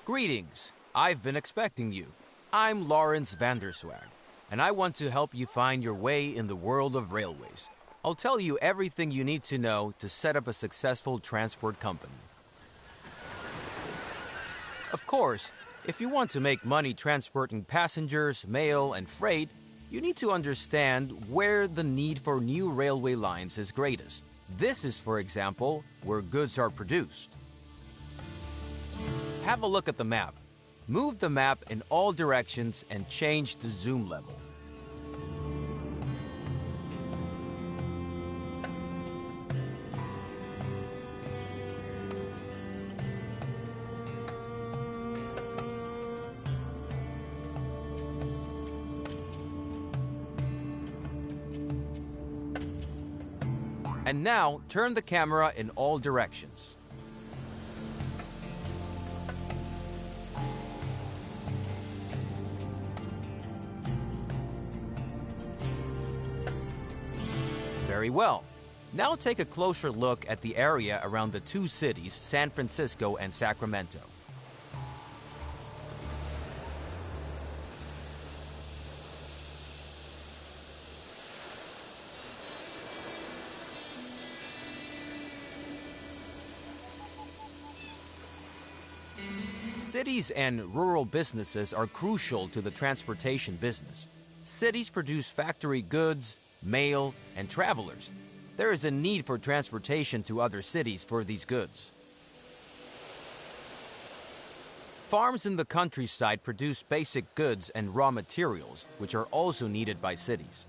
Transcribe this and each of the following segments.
Greetings. I've been expecting you. I'm Lawrence Vanderswag, and I want to help you find your way in the world of railways. I'll tell you everything you need to know to set up a successful transport company. Of course, if you want to make money transporting passengers, mail, and freight, you need to understand where the need for new railway lines is greatest. This is, for example, where goods are produced. Have a look at the map. Move the map in all directions and change the zoom level. And now, turn the camera in all directions. Very well. Now take a closer look at the area around the two cities, San Francisco and Sacramento. Cities and rural businesses are crucial to the transportation business. Cities produce factory goods, mail, and travelers. There is a need for transportation to other cities for these goods. Farms in the countryside produce basic goods and raw materials, which are also needed by cities.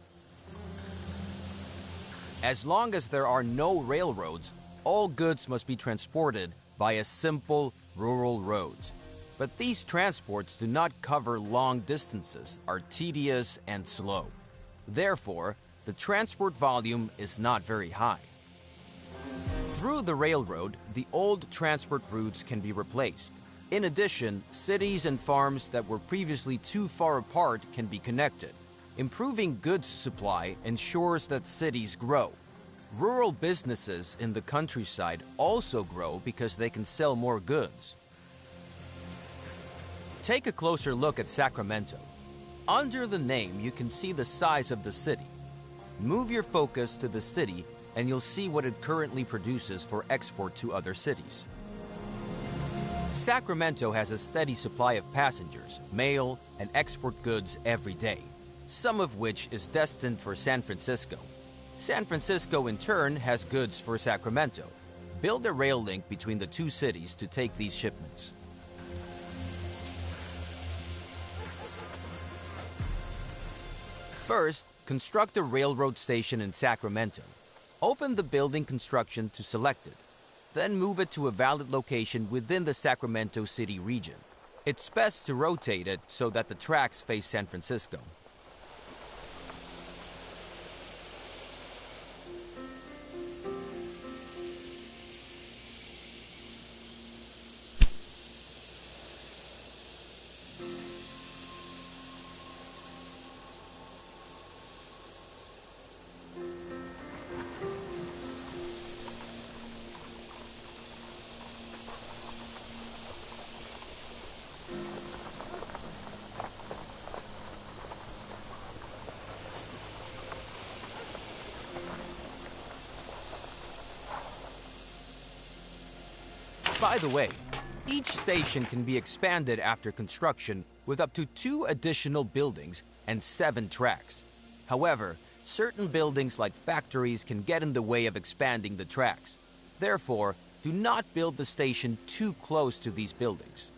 As long as there are no railroads, all goods must be transported via simple rural roads. But these transports do not cover long distances, are tedious and slow. Therefore, the transport volume is not very high. Through the railroad, the old transport routes can be replaced. In addition, cities and farms that were previously too far apart can be connected. Improving goods supply ensures that cities grow. Rural businesses in the countryside also grow because they can sell more goods. Take a closer look at Sacramento. Under the name, you can see the size of the city. Move your focus to the city and you'll see what it currently produces for export to other cities. Sacramento has a steady supply of passengers, mail, and export goods every day, some of which is destined for San Francisco. San Francisco, in turn, has goods for Sacramento. Build a rail link between the two cities to take these shipments. First, construct a railroad station in Sacramento. Open the building construction to select it. Then move it to a valid location within the Sacramento City region. It's best to rotate it so that the tracks face San Francisco. By the way, each station can be expanded after construction with up to 2 additional buildings and 7 tracks. However, certain buildings like factories can get in the way of expanding the tracks. Therefore, do not build the station too close to these buildings.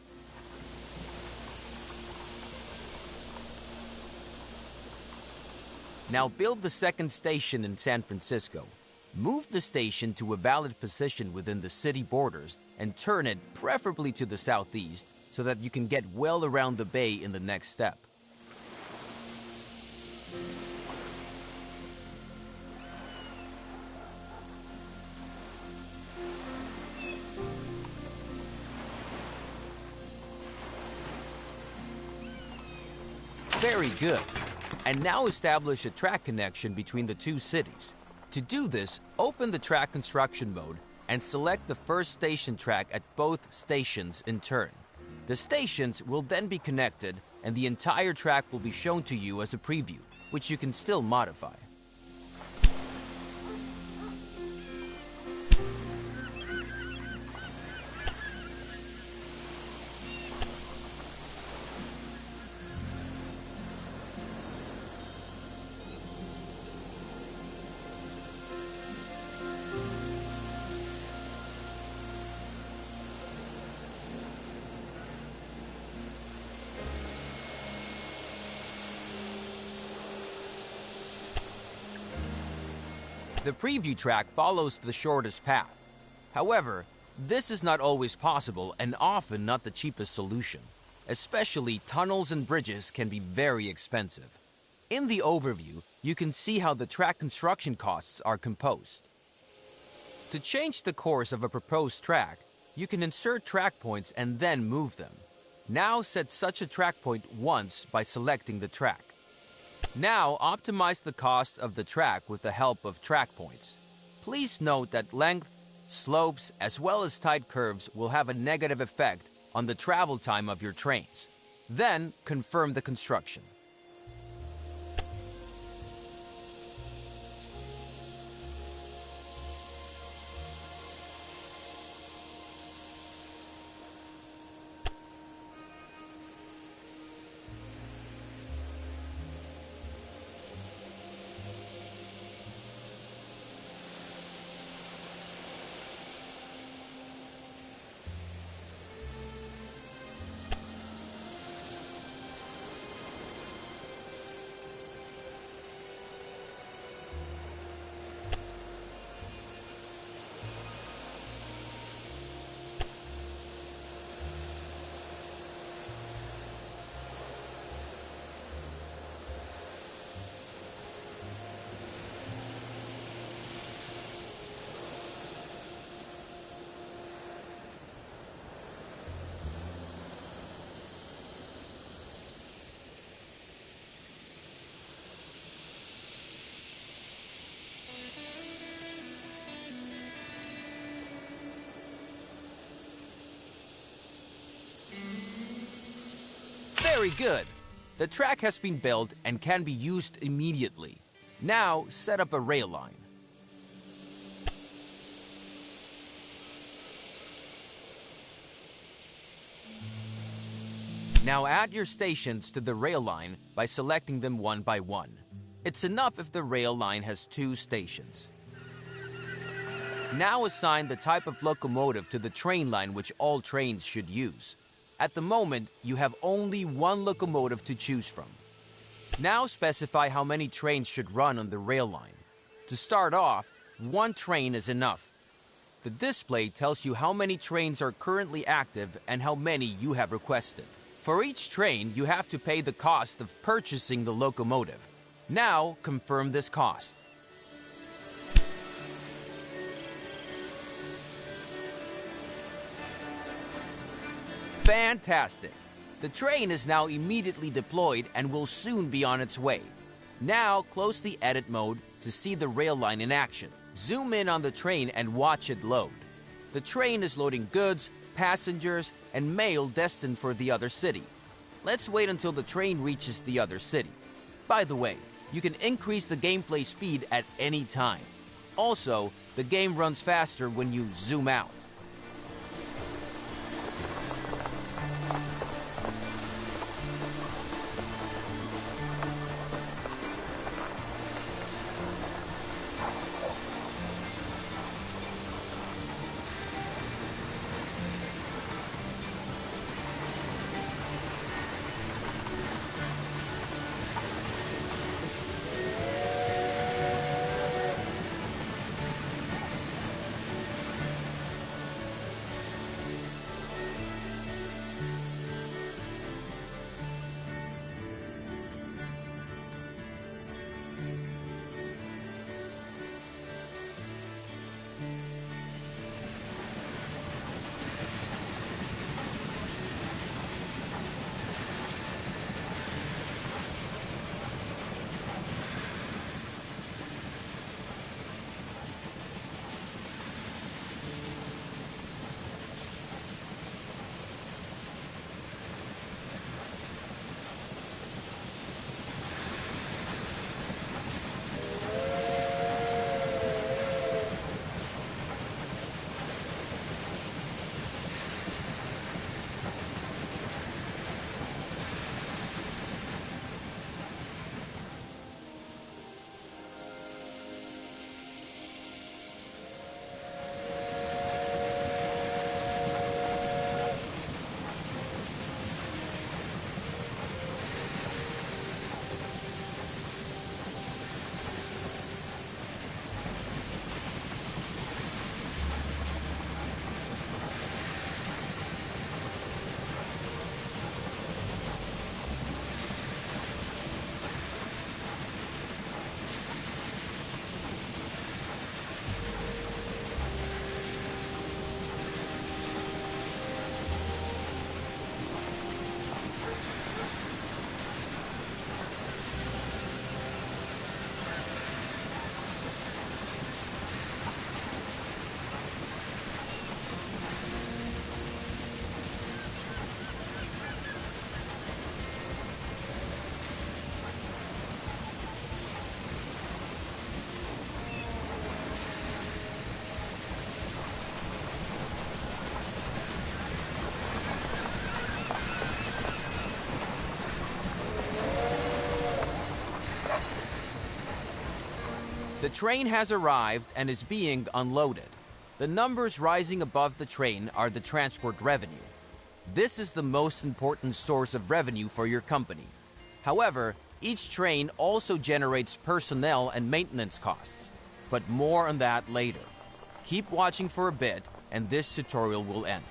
Now build the second station in San Francisco. Move the station to a valid position within the city borders and turn it preferably to the southeast so that you can get well around the bay in the next step. Very good. And now establish a track connection between the two cities. To do this, open the track construction mode and select the first station track at both stations in turn. The stations will then be connected and the entire track will be shown to you as a preview, which you can still modify. The preview track follows the shortest path. However, this is not always possible and often not the cheapest solution. Especially tunnels and bridges can be very expensive. In the overview, you can see how the track construction costs are composed. To change the course of a proposed track, you can insert track points and then move them. Now set such a track point once by selecting the track. Now optimize the cost of the track with the help of track points. Please note that length, slopes, as well as tight curves will have a negative effect on the travel time of your trains. Then confirm the construction. Very good. The track has been built and can be used immediately. Now set up a rail line. Now add your stations to the rail line by selecting them one by one. It's enough if the rail line has 2 stations. Now assign the type of locomotive to the train line which all trains should use. At the moment, you have only 1 locomotive to choose from. Now specify how many trains should run on the rail line. To start off, 1 train is enough. The display tells you how many trains are currently active and how many you have requested. For each train, you have to pay the cost of purchasing the locomotive. Now, confirm this cost. Fantastic! The train is now immediately deployed and will soon be on its way. Now close the edit mode to see the rail line in action. Zoom in on the train and watch it load. The train is loading goods, passengers, and mail destined for the other city. Let's wait until the train reaches the other city. By the way, you can increase the gameplay speed at any time. Also, the game runs faster when you zoom out. The train has arrived and is being unloaded. The numbers rising above the train are the transport revenue. This is the most important source of revenue for your company. However, each train also generates personnel and maintenance costs. But more on that later. Keep watching for a bit, and this tutorial will end.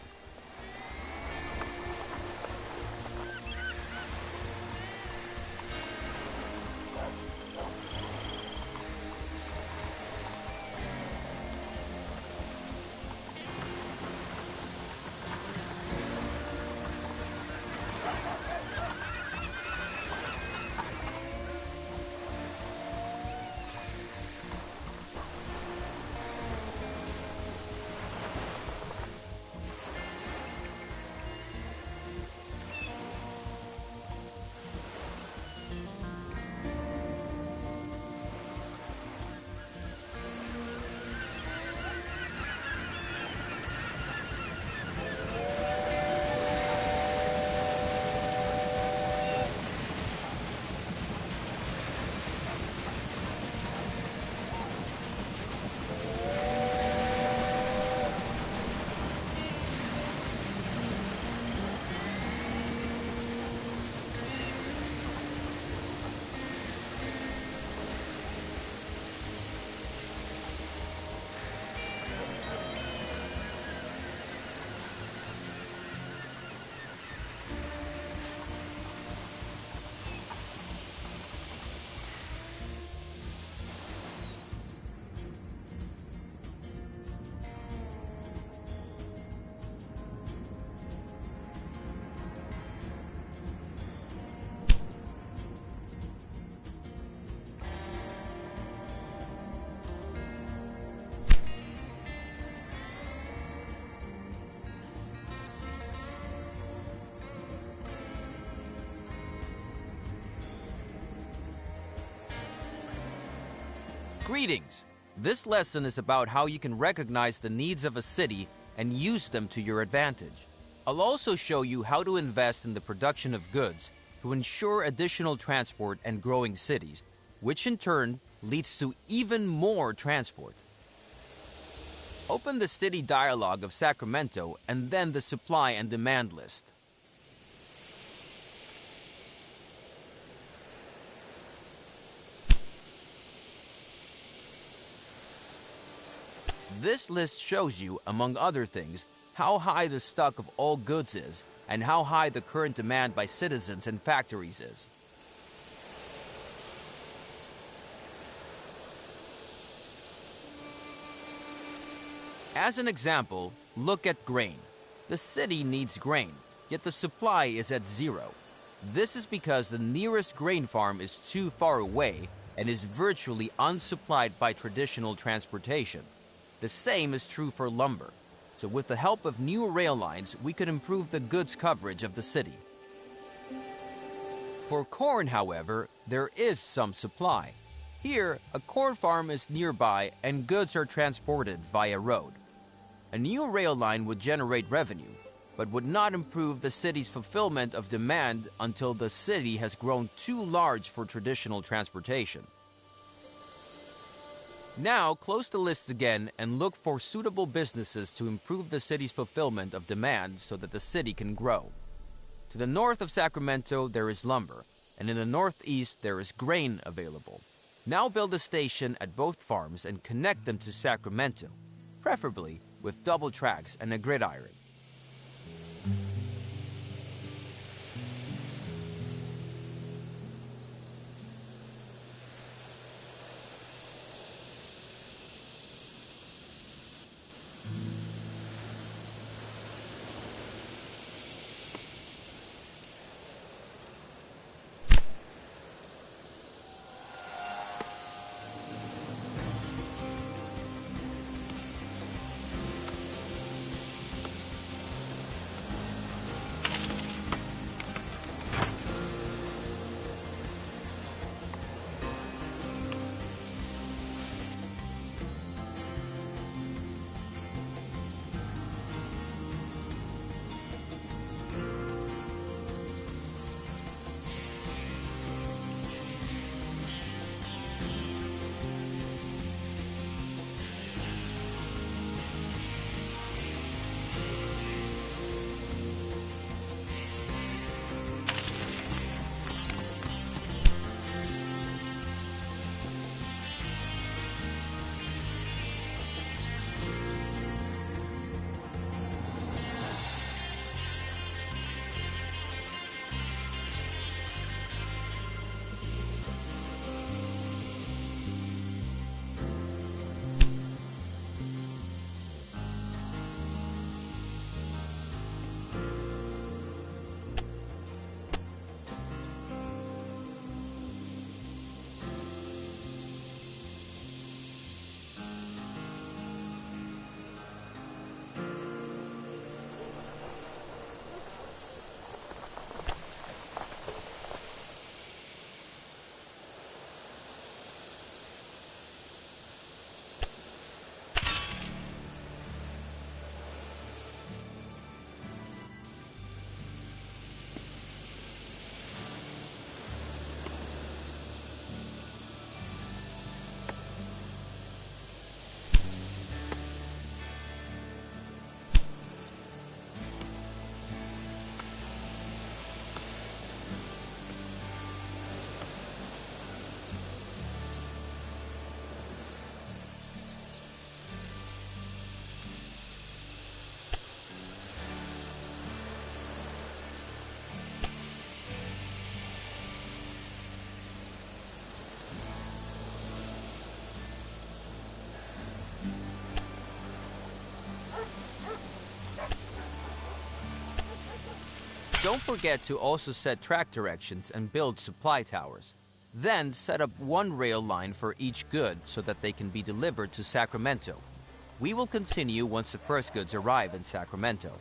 Greetings! This lesson is about how you can recognize the needs of a city and use them to your advantage. I'll also show you how to invest in the production of goods to ensure additional transport and growing cities, which in turn leads to even more transport. Open the City Dialogue of Sacramento and then the Supply and Demand list. This list shows you, among other things, how high the stock of all goods is and how high the current demand by citizens and factories is. As an example, look at grain. The city needs grain, yet the supply is at zero. This is because the nearest grain farm is too far away and is virtually unsupplied by traditional transportation. The same is true for lumber. So with the help of new rail lines, we could improve the goods coverage of the city. For corn, however, there is some supply. Here, a corn farm is nearby and goods are transported via road. A new rail line would generate revenue, but would not improve the city's fulfillment of demand until the city has grown too large for traditional transportation. Now, close the list again and look for suitable businesses to improve the city's fulfillment of demand so that the city can grow. To the north of Sacramento, there is lumber, and in the northeast, there is grain available. Now build a station at both farms and connect them to Sacramento, preferably with double tracks and a gridiron. Don't forget to also set track directions and build supply towers. Then set up one rail line for each good so that they can be delivered to Sacramento. We will continue once the first goods arrive in Sacramento.